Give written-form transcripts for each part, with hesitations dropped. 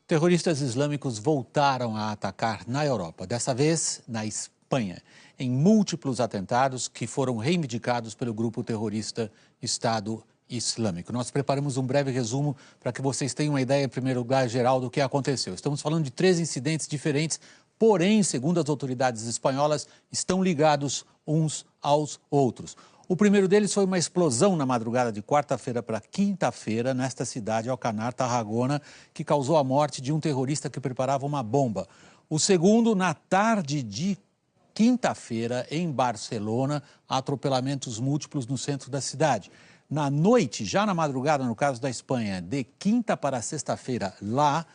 Terroristas islâmicos voltaram a atacar na Europa, dessa vez na Espanha, em múltiplos atentados que foram reivindicados pelo grupo terrorista Estado Islâmico. Nós preparamos um breve resumo para que vocês tenham uma ideia, em primeiro lugar, geral do que aconteceu. Estamos falando de 3 incidentes diferentes, porém, segundo as autoridades espanholas, estão ligados uns aos outros. O primeiro deles foi uma explosão na madrugada de quarta-feira para quinta-feira, nesta cidade, Alcanar, Tarragona, que causou a morte de um terrorista que preparava uma bomba. O segundo, na tarde de quinta-feira, em Barcelona, atropelamentos múltiplos no centro da cidade. Na noite, já na madrugada, no caso da Espanha, de quinta para sexta-feira, lá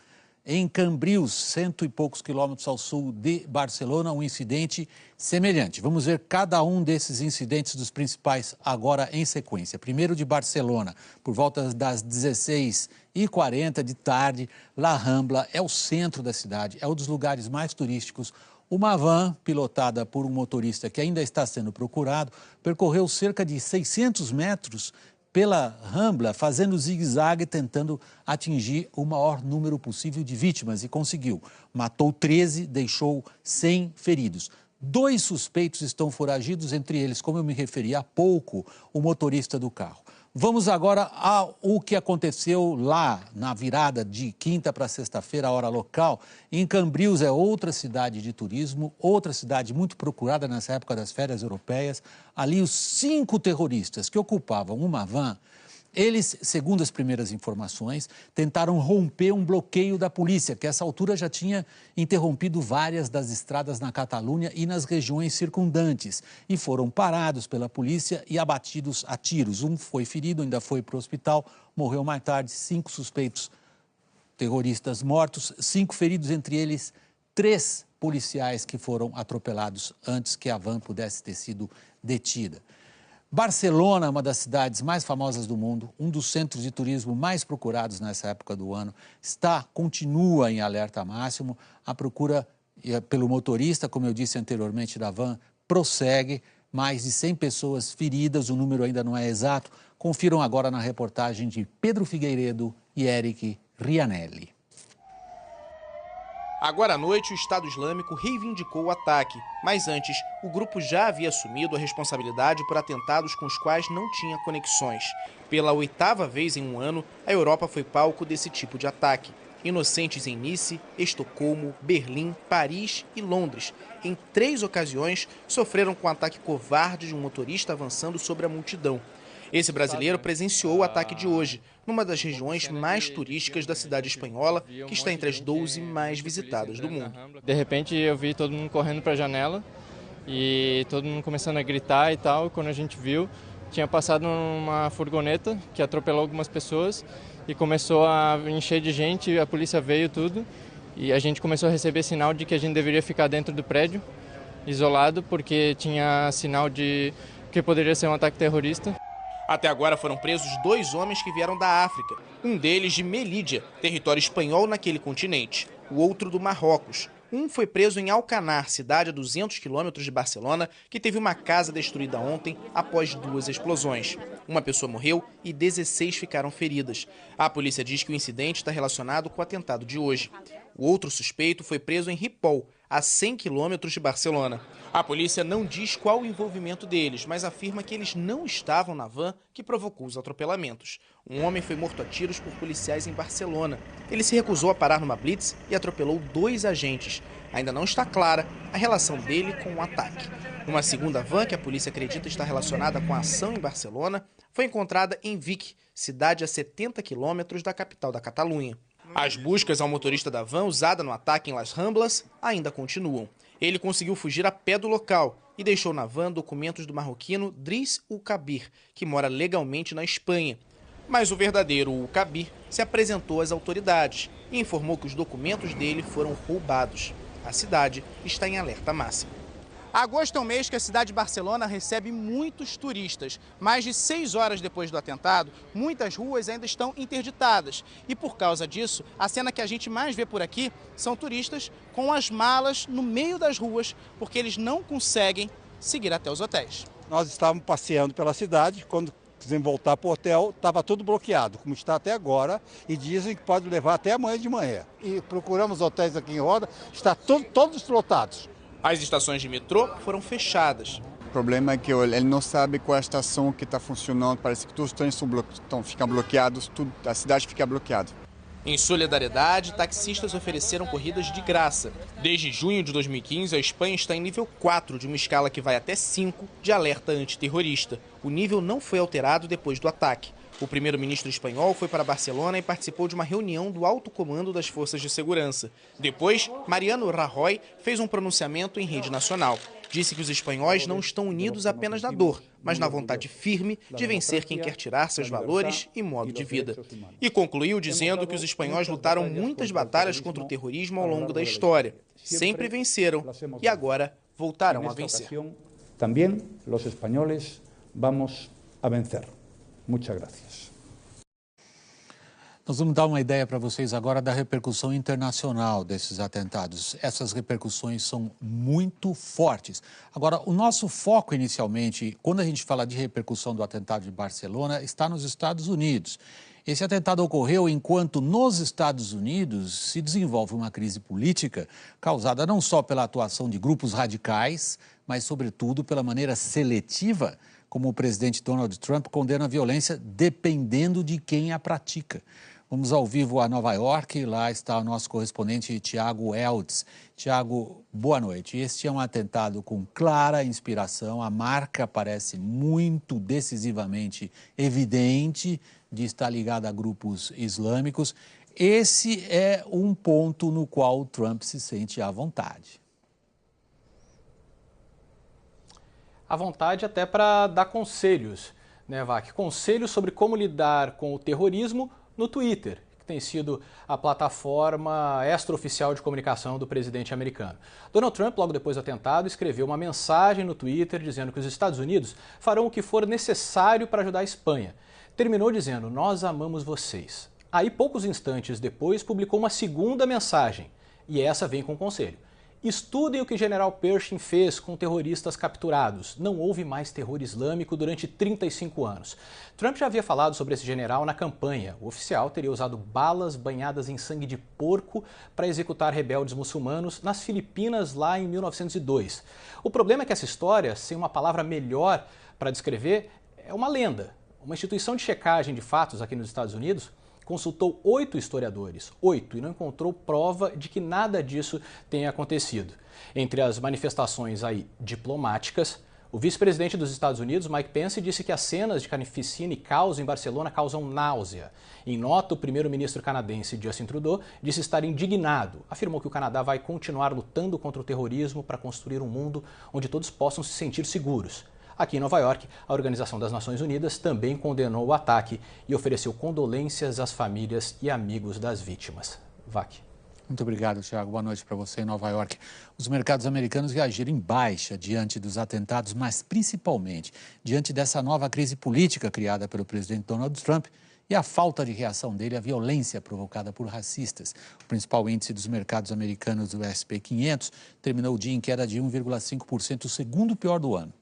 em Cambrils, 100 e poucos quilômetros ao sul de Barcelona, um incidente semelhante. Vamos ver cada um desses incidentes dos principais agora em sequência. Primeiro de Barcelona, por volta das 16h40 de tarde, La Rambla é o centro da cidade, é um dos lugares mais turísticos. Uma van, pilotada por um motorista que ainda está sendo procurado, percorreu cerca de 600 metros pela Rambla, fazendo zigue-zague, tentando atingir o maior número possível de vítimas, e conseguiu. Matou 13, deixou 100 feridos. 2 suspeitos estão foragidos, entre eles, como eu me referi há pouco, o motorista do carro. Vamos agora ao que aconteceu lá na virada de quinta para sexta-feira, a hora local. Em Cambrils, é outra cidade de turismo, outra cidade muito procurada nessa época das férias europeias. Ali, os 5 terroristas que ocupavam uma van, eles, segundo as primeiras informações, tentaram romper um bloqueio da polícia, que a essa altura já tinha interrompido várias das estradas na Catalunha e nas regiões circundantes, e foram parados pela polícia e abatidos a tiros. Um foi ferido, ainda foi para o hospital, morreu mais tarde. 5 suspeitos terroristas mortos, 5 feridos, entre eles 3 policiais que foram atropelados antes que a van pudesse ter sido detida. Barcelona, uma das cidades mais famosas do mundo, um dos centros de turismo mais procurados nessa época do ano, continua em alerta máximo. A procura pelo motorista, como eu disse anteriormente, da van, prossegue. Mais de 100 pessoas feridas, o número ainda não é exato. Confiram agora na reportagem de Pedro Figueiredo e Eric Rianelli. Agora à noite, o Estado Islâmico reivindicou o ataque, mas antes, o grupo já havia assumido a responsabilidade por atentados com os quais não tinha conexões. Pela 8ª vez em um ano, a Europa foi palco desse tipo de ataque. Inocentes em Nice, Estocolmo, Berlim, Paris e Londres, em 3 ocasiões, sofreram com o ataque covarde de um motorista avançando sobre a multidão. Esse brasileiro presenciou o ataque de hoje, numa das regiões mais turísticas da cidade espanhola, que está entre as 12 mais visitadas do mundo. De repente eu vi todo mundo correndo para a janela e todo mundo começando a gritar e tal. Quando a gente viu, tinha passado uma furgoneta que atropelou algumas pessoas e começou a encher de gente, a polícia veio tudo e a gente começou a receber sinal de que a gente deveria ficar dentro do prédio, isolado, porque tinha sinal de que poderia ser um ataque terrorista. Até agora foram presos 2 homens que vieram da África, um deles de Melídia, território espanhol naquele continente, o outro do Marrocos. Um foi preso em Alcanar, cidade a 200 quilômetros de Barcelona, que teve uma casa destruída ontem após 2 explosões. Uma pessoa morreu e 16 ficaram feridas. A polícia diz que o incidente está relacionado com o atentado de hoje. O outro suspeito foi preso em Ripoll, a 100 quilômetros de Barcelona. A polícia não diz qual o envolvimento deles, mas afirma que eles não estavam na van que provocou os atropelamentos. Um homem foi morto a tiros por policiais em Barcelona. Ele se recusou a parar numa blitz e atropelou 2 agentes. Ainda não está clara a relação dele com o ataque. Uma segunda van, que a polícia acredita estar relacionada com a ação em Barcelona, foi encontrada em Vic, cidade a 70 quilômetros da capital da Catalunha. As buscas ao motorista da van usada no ataque em Las Ramblas ainda continuam. Ele conseguiu fugir a pé do local e deixou na van documentos do marroquino Driss Al-Kabir, que mora legalmente na Espanha. Mas o verdadeiro Al-Kabir se apresentou às autoridades e informou que os documentos dele foram roubados. A cidade está em alerta máximo. Agosto é um mês que a cidade de Barcelona recebe muitos turistas. Mais de 6 horas depois do atentado, muitas ruas ainda estão interditadas. E por causa disso, a cena que a gente mais vê por aqui são turistas com as malas no meio das ruas, porque eles não conseguem seguir até os hotéis. Nós estávamos passeando pela cidade quando quiserem voltar para o hotel, estava tudo bloqueado, como está até agora, e dizem que pode levar até amanhã de manhã. E procuramos hotéis aqui em Roda, está todos lotados. As estações de metrô foram fechadas. O problema é que ele não sabe qual é a estação que está funcionando, parece que todos os trens ficam bloqueados, a cidade fica bloqueada. Em solidariedade, taxistas ofereceram corridas de graça. Desde junho de 2015, a Espanha está em nível 4 de uma escala que vai até 5 de alerta antiterrorista. O nível não foi alterado depois do ataque. O primeiro-ministro espanhol foi para Barcelona e participou de uma reunião do alto comando das forças de segurança. Depois, Mariano Rajoy fez um pronunciamento em rede nacional. Disse que os espanhóis não estão unidos apenas na dor, mas na vontade firme de vencer quem quer tirar seus valores e modo de vida. E concluiu dizendo que os espanhóis lutaram muitas batalhas contra o terrorismo ao longo da história. Sempre venceram e agora voltarão a vencer. Também os espanhóis vamos a vencer. Muchas gracias. Nós vamos dar uma ideia para vocês agora da repercussão internacional desses atentados. Essas repercussões são muito fortes. Agora, o nosso foco inicialmente, quando a gente fala de repercussão do atentado de Barcelona, está nos Estados Unidos. Esse atentado ocorreu enquanto nos Estados Unidos se desenvolve uma crise política causada não só pela atuação de grupos radicais, mas sobretudo pela maneira seletiva como o presidente Donald Trump condena a violência dependendo de quem a pratica. Vamos ao vivo a Nova York, lá está o nosso correspondente Tiago Eltz. Tiago, boa noite. Este é um atentado com clara inspiração, a marca parece muito decisivamente evidente de estar ligada a grupos islâmicos. Esse é um ponto no qual o Trump se sente à vontade. À vontade até para dar conselhos, né, Vac? Conselhos sobre como lidar com o terrorismo no Twitter, que tem sido a plataforma extraoficial de comunicação do presidente americano. Donald Trump, logo depois do atentado, escreveu uma mensagem no Twitter dizendo que os Estados Unidos farão o que for necessário para ajudar a Espanha. Terminou dizendo: "Nós amamos vocês". Aí, poucos instantes depois, publicou uma segunda mensagem, e essa vem com conselho. Estudem o que o general Pershing fez com terroristas capturados. Não houve mais terror islâmico durante 35 anos. Trump já havia falado sobre esse general na campanha. O oficial teria usado balas banhadas em sangue de porco para executar rebeldes muçulmanos nas Filipinas lá em 1902. O problema é que essa história, sem uma palavra melhor para descrever, é uma lenda. Uma instituição de checagem de fatos aqui nos Estados Unidos consultou 8 historiadores, 8, e não encontrou prova de que nada disso tenha acontecido. Entre as manifestações aí diplomáticas, o vice-presidente dos Estados Unidos, Mike Pence, disse que as cenas de carnificina e caos em Barcelona causam náusea. Em nota, o primeiro-ministro canadense Justin Trudeau disse estar indignado. Afirmou que o Canadá vai continuar lutando contra o terrorismo para construir um mundo onde todos possam se sentir seguros. Aqui em Nova York, a Organização das Nações Unidas também condenou o ataque e ofereceu condolências às famílias e amigos das vítimas. Vac. Muito obrigado, Tiago. Boa noite para você em Nova York. Os mercados americanos reagiram em baixa diante dos atentados, mas principalmente diante dessa nova crise política criada pelo presidente Donald Trump e a falta de reação dele à violência provocada por racistas. O principal índice dos mercados americanos, o S&P 500, terminou o dia em queda de 1,5%, o segundo pior do ano.